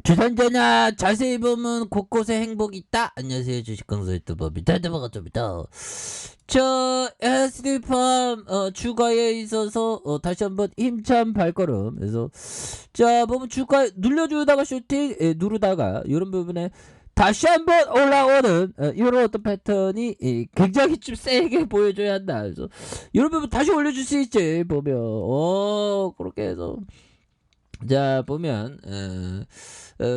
주산전야 자세히 보면 곳곳에 행복이 있다. 안녕하세요, 주식강사 유튜버 미타드버가입니다. 저 SD팜 주가에 있어서 다시 한번 힘찬 발걸음. 그래서 자 보면 주가 눌려주다가 슈팅 누르다가 이런 부분에 다시 한번 올라오는 이런 어떤 패턴이 굉장히 좀 세게 보여줘야 한다. 그래서 이런 부분 다시 올려줄 수 있지 보면 그렇게 해서 자 보면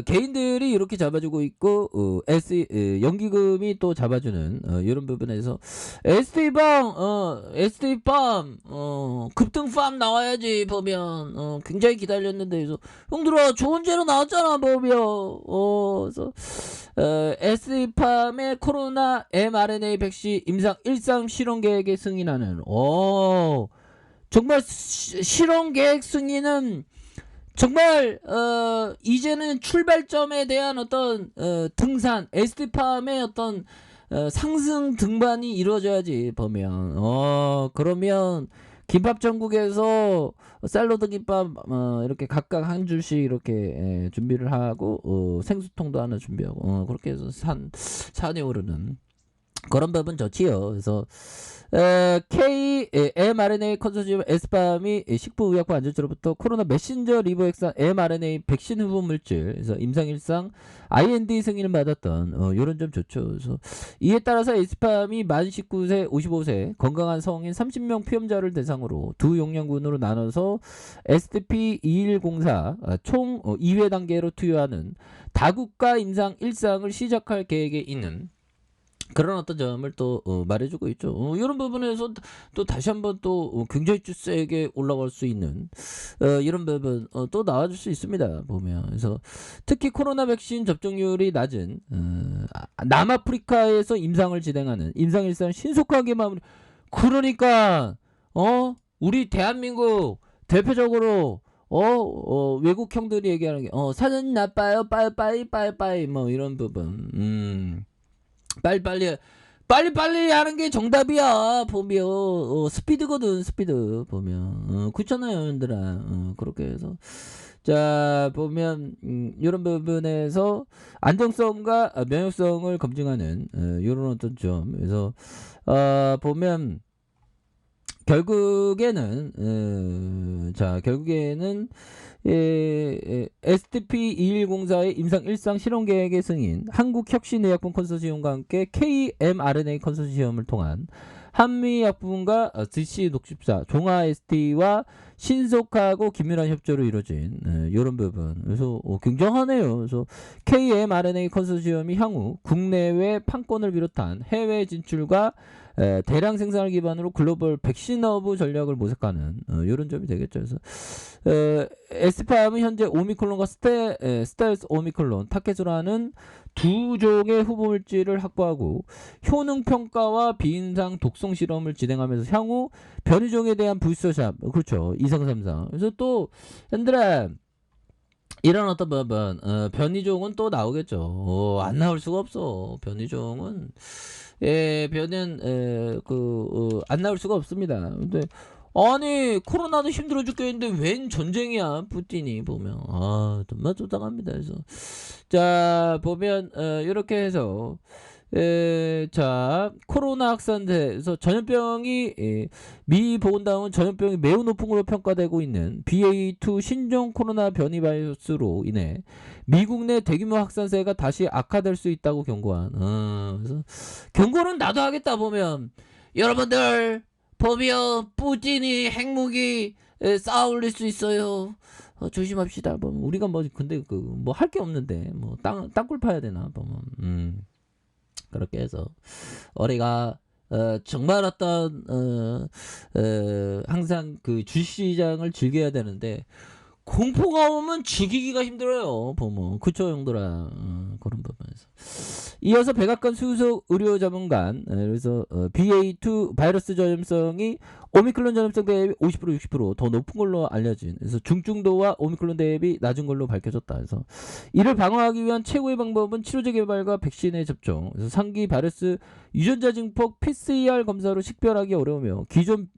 개인들이 이렇게 잡아주고 있고 연기금이 또 잡아주는 이런 부분에서 ST팜 급등팜 나와야지 보면 굉장히 기다렸는데 그래서 형들아 좋은 재료 나왔잖아 보면 그래서 ST팜의 코로나 mRNA 백신 임상 1상 실험 계획에 승인하는 정말 실험 계획 승인은 정말 이제는 출발점에 대한 어떤 등산 ST팜의 어떤 상승 등반이 이루어져야지 보면 그러면 김밥 전국에서 샐러드 김밥 이렇게 각각 한 줄씩 이렇게 준비를 하고 생수통도 하나 준비하고 그렇게 해서 산에 오르는 그런 부분 좋지요. 그래서 mRNA 컨소시엄 S팜이 식품의약품 안전처로부터 코로나 메신저 리보엑산 mRNA 백신 후보 물질 그래서 임상 1상 IND 승인을 받았던 요런 점 좋죠. 그래서 이에 따라서 S팜이 만 19세 55세 건강한 성인 30명 피험자를 대상으로 두 용량군으로 나눠서 SDP2104 총 2회 단계로 투여하는 다국가 임상 1상을 시작할 계획에 있는 그런 어떤 점을 또 말해주고 있죠. 이런 부분에서 또 다시 한번 또 굉장히 세게 올라갈 수 있는 이런 부분 또 나와줄 수 있습니다. 보면 그래서 특히 코로나 백신 접종률이 낮은 남아프리카에서 임상을 진행하는 임상 일상 신속하게 마무리. 그러니까 우리 대한민국 대표적으로 외국 형들이 얘기하는 게 사전 나빠요 빠이빠이 뭐 이런 부분. 빨리 하는 게 정답이야 보면 스피드거든 스피드 보면 그렇잖아요 얘들아 그렇게 해서 자 보면 이런 부분에서 안정성과 면역성을 검증하는 이런 어떤 점 그래서 보면 결국에는 SDP2104의 임상 1상 실험 계획의 승인, 한국혁신의약품 컨소시엄과 함께 KMRNA 컨소시엄을 통한 한미약품과 DC 녹십사, 종아ST와 신속하고 긴밀한 협조로 이루어진 이런 부분. 그래서 굉장하네요. 그래서 KMRNA 컨소시엄이 향후 국내외 판권을 비롯한 해외 진출과 대량 생산을 기반으로 글로벌 백신허브 전략을 모색하는 이런 점이 되겠죠. 그래서 에스팜은 현재 오미크론과 스텔스 오미크론 타켓으로 하는 두 종의 후보 물질을 확보하고 효능 평가와 비인상 독성 실험을 진행하면서 향후 변이종에 대한 부스터샷 그렇죠 2상 3상 그래서 또 현들아 이런 어떤 부분 변이종은 또 나오겠죠. 안 나올 수가 없어. 변이종은 안 나올 수가 없습니다. 근데 아니 코로나도 힘들어 죽겠는데 웬 전쟁이야 푸틴이 보면 정말 쪼당합니다. 그래서 자 보면 이렇게 해서 자 코로나 확산돼서 전염병이 미 보건당은 전염병이 매우 높은 걸로 평가되고 있는 BA2 신종 코로나 변이 바이러스로 인해 미국 내 대규모 확산세가 다시 악화될 수 있다고 경고한 그래서 경고는 나도 하겠다 보면 여러분들 보면 푸틴이 핵무기 쌓아 올릴 수 있어요. 조심합시다. 보면 우리가 뭐 근데 뭐 할 게 없는데 뭐 땅굴 파야 되나 보면 그렇게 해서 우리가 정말 어떤 항상 그 주시장을 즐겨야 되는데 공포가 오면 즐기기가 힘들어요 보면 그쵸 형들아 그런 부분에서 이어서 백악관 수석 의료 전문관 그래서 BA2 바이러스 전염성이 오미크론 전염성 대비 50% 60%더 높은 걸로 알려진 그래서 중증도와 오미크론 대비 낮은 걸로 밝혀졌다. 그래서 이를 방어하기 위한 최고의 방법은 치료제 개발과 백신의 접종. 그래서 상기 바이러스 유전자 증폭 PCR 검사로 식별하기 어려우며 기존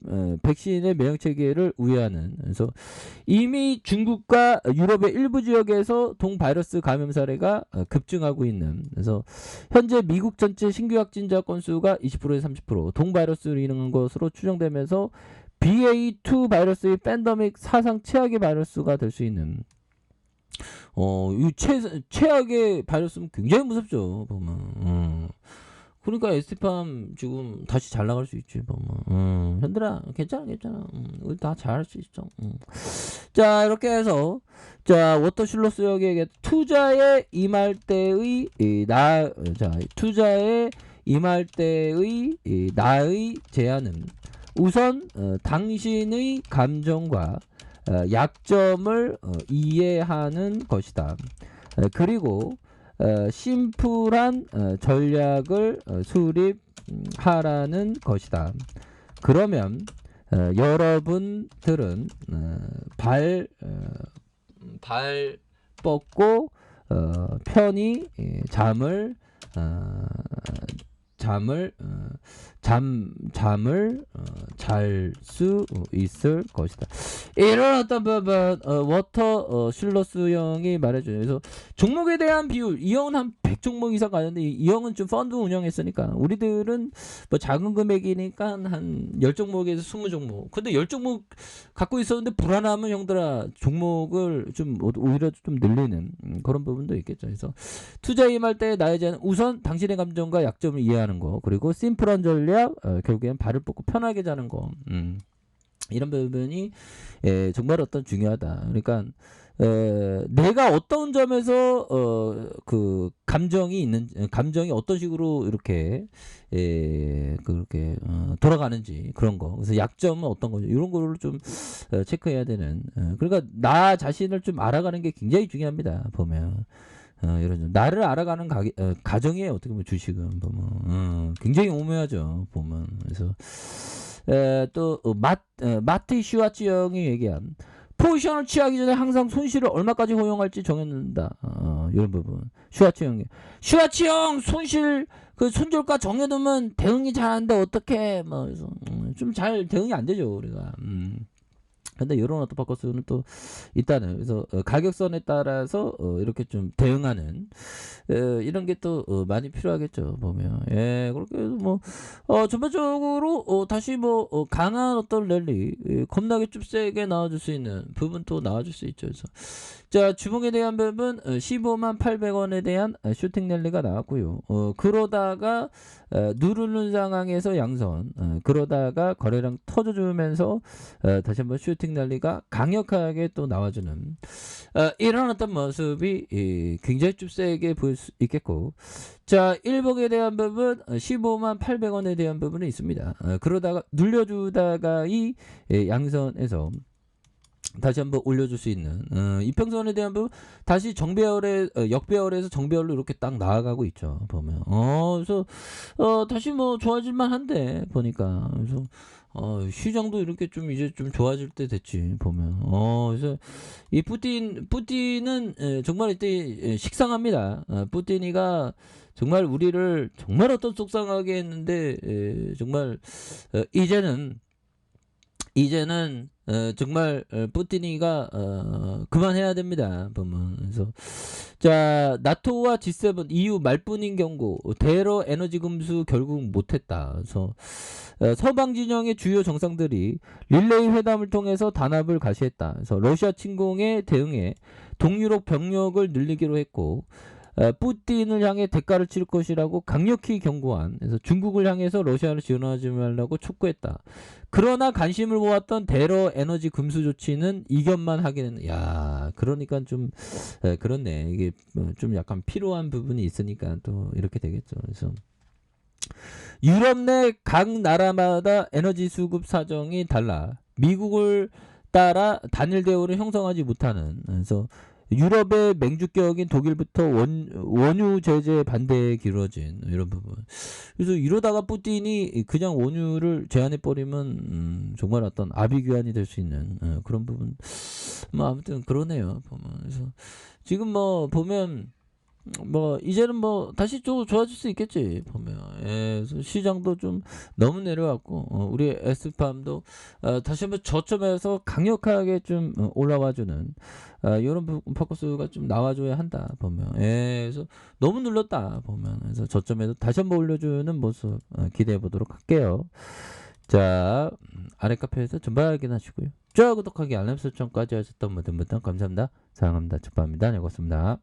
백신의 면역 체계를 우회하는. 그래서 이미 중국과 유럽의 일부 지역에서 동바이러스 감염 사례가 급증하고 있는. 그래서 현재 미국 전체 신규 확진자 건수가 20%에서 30% 동바이러스로 인한 것으로 추정되면서 BA2 바이러스의 팬데믹 사상 최악의 바이러스가 될 수 있는. 이 최악의 바이러스는 굉장히 무섭죠, 보면. 그러니까 에스티팜 지금 다시 잘 나갈 수 있지, 보면. 현들아, 괜찮아. 우리 다 잘할 수 있어. 자, 이렇게 해서, 자, 워터슐로스 여기에게 투자에 임할 때의, 투자에 임할 때의, 나의 제안은 우선, 당신의 감정과 약점을 이해하는 것이다. 그리고 심플한 전략을 수립하라는 것이다. 그러면 여러분들은 발 뻗고 편히 잠을 잘 수 있을 것이다. 이런 어떤 워터 슐러스 형이 말해줘요. 그래서 종목에 대한 비율, 이 형은 한 100종목 이상 가는데 이 형은 좀 펀드 운영했으니까 우리들은 뭐 작은 금액이니까 한 10종목에서 20종목. 근데 10종목 갖고 있었는데 불안하면 형들아 종목을 좀 오히려 좀 늘리는 그런 부분도 있겠죠. 그래서 투자에 임할 때 나에 대한 우선 당신의 감정과 약점을 이해하는 거, 그리고 심플한 전략, 결국엔 발을 뻗고 편하게 자는 거, 이런 부분이 정말 어떤 중요하다. 그러니까 내가 어떤 점에서 그 감정이 어떤 식으로 이렇게 그렇게 돌아가는지 그런 거. 그래서 약점은 어떤 거죠. 이런 거를 좀 체크해야 되는. 그러니까 나 자신을 좀 알아가는 게 굉장히 중요합니다. 보면. 이런 좀 나를 알아가는 가정이에요. 어떻게 보면 주식은 보면 굉장히 오묘하죠. 보면. 그래서 또 마티 슈와치 형이 얘기한 포지션을 취하기 전에 항상 손실을 얼마까지 허용할지 정해놓는다. 이런 부분. 슈와치 형 손실 그 손절가 정해두면 대응이 잘 안 돼. 어떻게 뭐 그래서 좀 잘 대응이 안 되죠 우리가. 근데 이런 워터파커스는 또 있다는. 그래서 가격선에 따라서 이렇게 좀 대응하는 이런 게 또 많이 필요하겠죠 보면. 그렇게 해서 뭐 전반적으로 다시 뭐 강한 어떤 랠리, 겁나게 좀 세게 나와줄 수 있는 부분 또 나와줄 수 있죠. 그래서 자, 주봉에 대한 부분 15만 800원에 대한 슈팅 랠리가 나왔고요. 그러다가 누르는 상황에서 양선, 그러다가 거래량 터져주면서 다시 한번 슈팅 랠리가 강력하게 또 나와주는 이런 어떤 모습이 굉장히 좀 세게 보일 수 있겠고, 자, 1복에 대한 부분 15만 800원에 대한 부분이 있습니다. 그러다가 눌려주다가 이 양선에서 다시 한번 올려줄 수 있는 이평선에 대한 부분 다시 정배열에 역배열에서 정배열로 이렇게 딱 나아가고 있죠 보면. 그래서 다시 뭐 좋아질만 한데 보니까. 그래서 시장도 이렇게 좀 이제 좀 좋아질 때 됐지 보면. 그래서 이 푸틴은 정말 이때 식상합니다. 푸틴이가 정말 우리를 정말 어떤 속상하게 했는데 정말 이제는 정말 푸틴이가 그만해야 됩니다 보면. 그래서 자, 나토와 G7 EU 말뿐인 경고, 대러 에너지 금수 결국 못했다. 그래서 서방 진영의 주요 정상들이 릴레이 회담을 통해서 단합을 가시했다. 그래서 러시아 침공에 대응해 동유럽 병력을 늘리기로 했고, 푸틴을 향해 대가를 치를 것이라고 강력히 경고한. 그래서 중국을 향해서 러시아를 지원하지 말라고 촉구했다. 그러나 관심을 모았던 대러 에너지 금수 조치는 이견만 하기는. 그러니까 좀 그렇네. 이게 좀 약간 필요한 부분이 있으니까 또 이렇게 되겠죠. 그래서 유럽 내 각 나라마다 에너지 수급 사정이 달라 미국을 따라 단일 대우를 형성하지 못하는. 그래서 유럽의 맹주격인 독일부터 원유 제재 반대에 기울어진 이런 부분. 그래서 이러다가 푸틴이 그냥 원유를 제한해 버리면 정말 어떤 아비규환이 될 수 있는 그런 부분. 뭐 아무튼 그러네요 보면. 그래서 지금 뭐 보면 뭐 이제는 뭐 다시 좀 좋아질 수 있겠지 보면. 예. 그래서 시장도 좀 너무 내려왔고 우리 에스팜도 다시 한번 저점에서 강력하게 좀 올라와 주는 요런 포커스가 좀 나와 줘야 한다 보면. 예. 그래서 너무 눌렀다 보면. 그래서 저점에서 다시 한번 올려주는 모습 기대해 보도록 할게요. 자, 아래 카페에서 전방 확인하시고요. 좋아요, 구독하기, 알람 설정까지 하셨던 모든 분들 감사합니다. 사랑합니다. 축하합니다. 네, 고맙습니다.